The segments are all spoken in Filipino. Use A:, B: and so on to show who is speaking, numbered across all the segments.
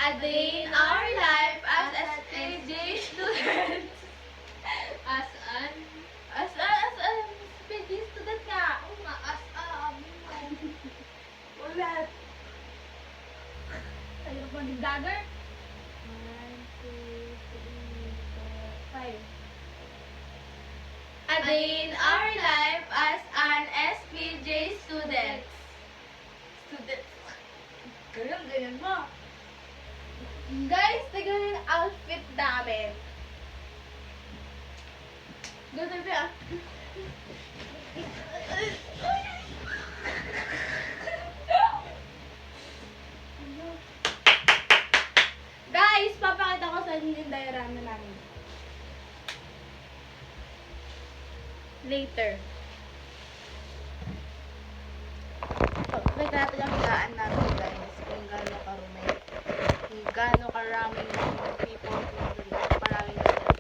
A: A day in our life as SPJ students.
B: As an...
A: As a SPJ student nga.
B: Oo nga, as a...
A: Ulat. Ayaw ko mag-dagger. 1, 2, 3, 4, 5. A day in our life as an SPJ student. Students. Ganyan mo. Guys, tignan yung outfit namin. Ganun ba? Guys, papakita ko sa inyo yung diorama namin. Later. So, pakita natin yung higaan namin, guys. Kung gaano karumi. Kung gaano karaming people. Maraming ganyan.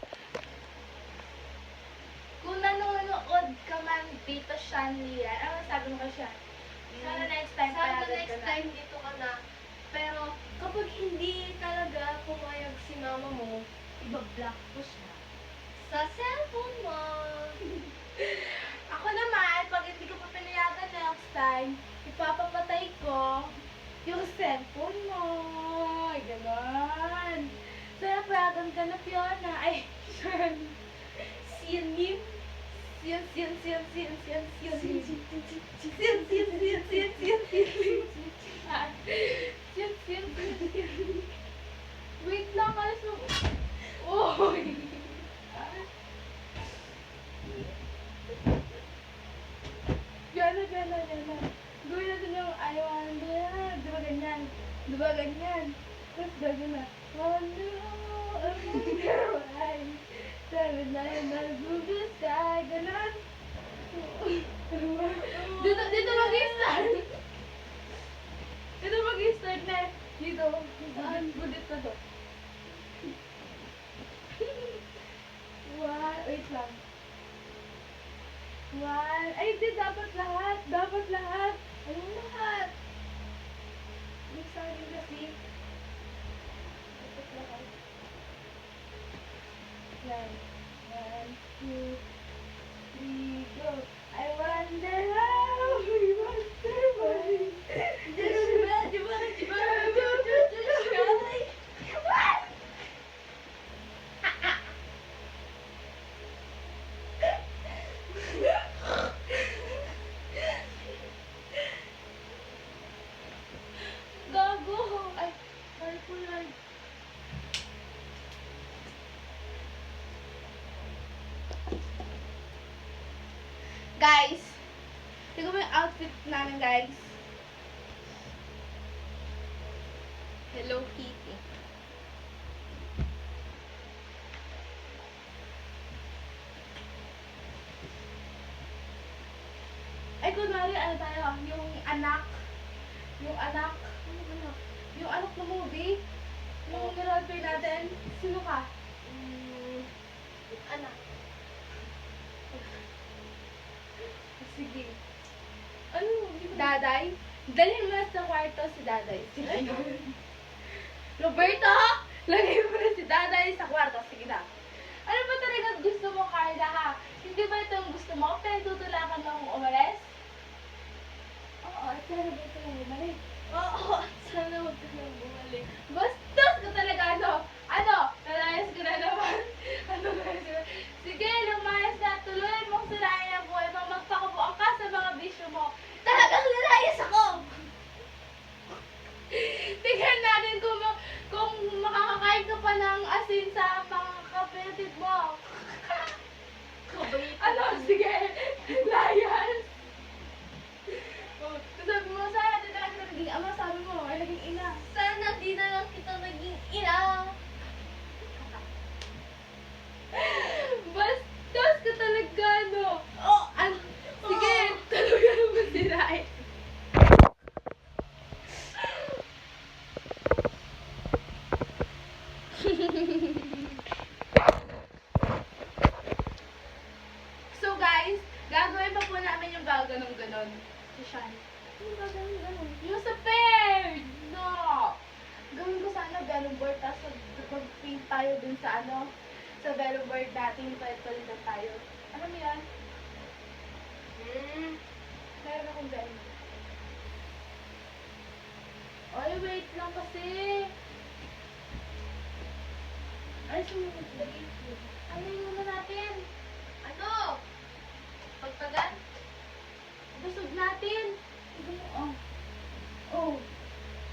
A: Kung nanonood ka man dito, Shanlia, ano sabi mo ka siya? Sana next time
B: Sana
A: palagan
B: next
A: ka na.
B: time dito ka na. Pero kapag hindi talaga pumayag si mama mo, iba-block ko siya. Sa cellphone mo.
A: Ako naman, pag hindi ko pa pinayagan next time, ipapapatay ko yung cellphone mo. Ay, ganon. Sana payagan ka na, Fiona. Ay, Sean. Siyan. Wait lang, alas mo. Oy. Gana. Gawin natin yung I wonder. Diba ganyan? Tapos gagawin na. Wonder, I wonder why. Sabi na yung nag-Google sky. Ganon. Dito mag-i-start. Dito mag-i-start na. Dito. Saan? Budit na to. Wait lang. Ay, di, dapat lahat. Anong lahat? May saging kasi. Dapat lahat. Yan. 1, 2, 3, go. I wonder how, I wonder why. Gago. Ay, sorry po, Lord. Guys, tignan mo yung outfit namin, guys. Hello Kitty. Ay, kunwari, ano tayo, yung anak, yung anak ng movie, yung roleplay natin, sino ka?
B: Anak.
A: Sige. Ano? Daday? Dalhin mo na sa kwarto si Daday. Roberto! Lagay mo na si Daday sa kwarto. Sige na. Ano ba talaga gusto mo, Carla, ha? Hindi ba ito ang gusto mo? Pinagtutulakan mo akong umalis? Oo, sana ba ito lang bumalik? Oo, sana huwag ka lang bumalik. Bastos ka talaga, ano? Nalayas ko na naman. Sige, lumayas na. Tuloy mong sirain ang buhay mo. Magpakabuang ka sa mga bisyo mo. Talagang lalayas ako! Tingnan natin kung makakakain ka pa ng asin sa mga kapatid mo. Ano? Sige, layas. Sabi mo, sana di na lang kita naging ama. Sabi mo, ay naging ina.
B: Sana di na lang kita naging ina.
A: Bastos ka talaga, no? Sige, tuluyan mo sirain. So guys, gagawin pa po namin yung gaganong-ganon. Si Shani. Yung gaganong-ganon. Yung sa pair! No! Gawin ko sana vellum board, tapos mag-paint tayo dun sa sa vellum board natin, palit-palitan tayo. Ano mo yan? Meron akong vellum board. Ay, wait lang kasi. Ay, sumunod na ito. Ano yung muna natin?
B: Ano? Pagpagan?
A: Busog natin. Tignan mo, oh. Oh.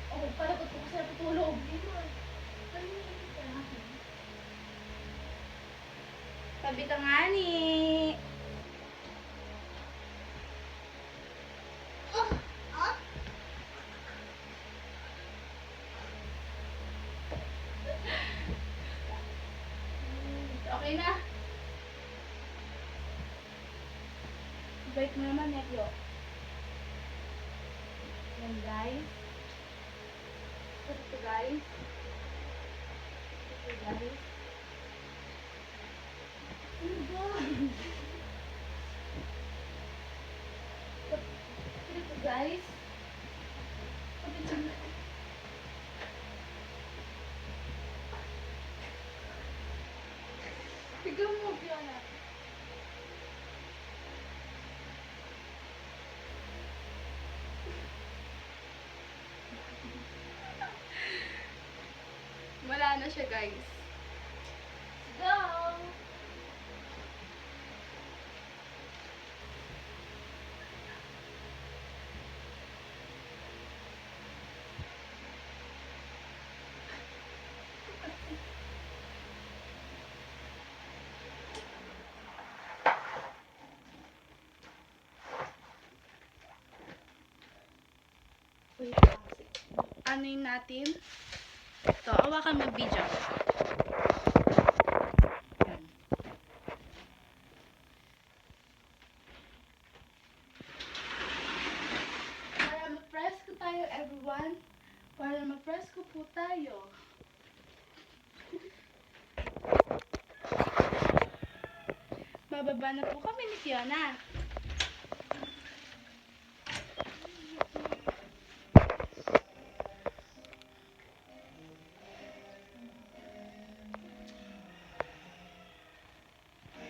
A: Oh, pala ko sa tutulog. Tabi ka nga ni. Okay na. Bait mo naman, Nekyo. Yan, guys. Ito, guys. Ito, guys. Ano ba? Ito, guys. Ito, guys. Tignan mo, Fiona. Wala na siya, guys. Go! Wait lang. Ano yun natin? Ito, awakan mo video. Yan. Para ma-fresco tayo, everyone. Para ma-fresco po tayo. Bababa na po kami ni Fiona.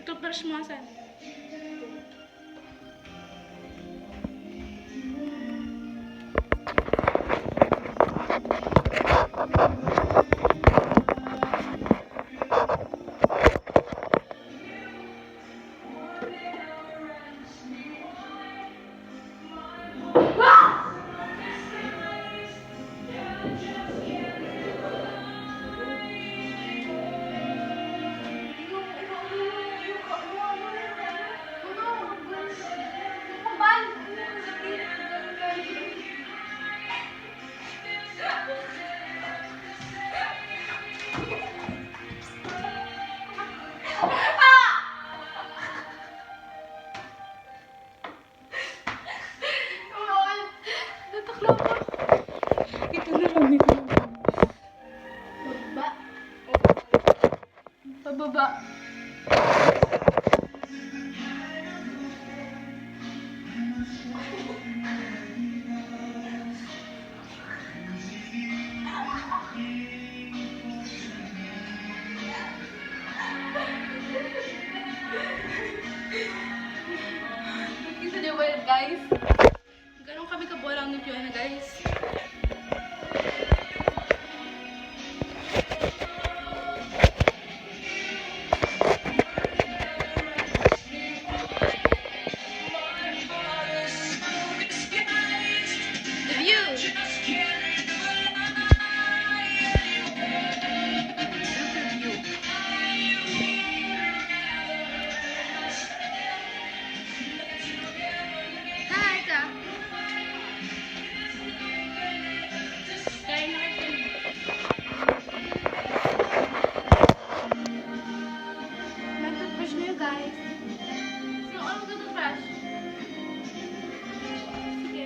A: Toothbrush mo asan? Natakla pa. Ito na lang, ito na lang. Pababa. Pababa. Nakita niyo ba yun, guys? Ganon kami kabolang ni Fiona, guys. The view! Hi, ka! Kain na kayo. Nag-toothbrush niyo, guys. So, ano mag-toothbrush? Sige.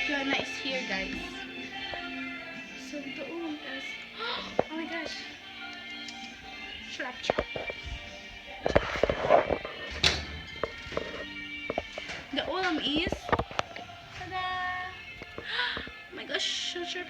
A: Fiona is here, guys. So, doon is... Oh my gosh! Trap, trap. The ulam is... Tada! Oh my gosh, so sharp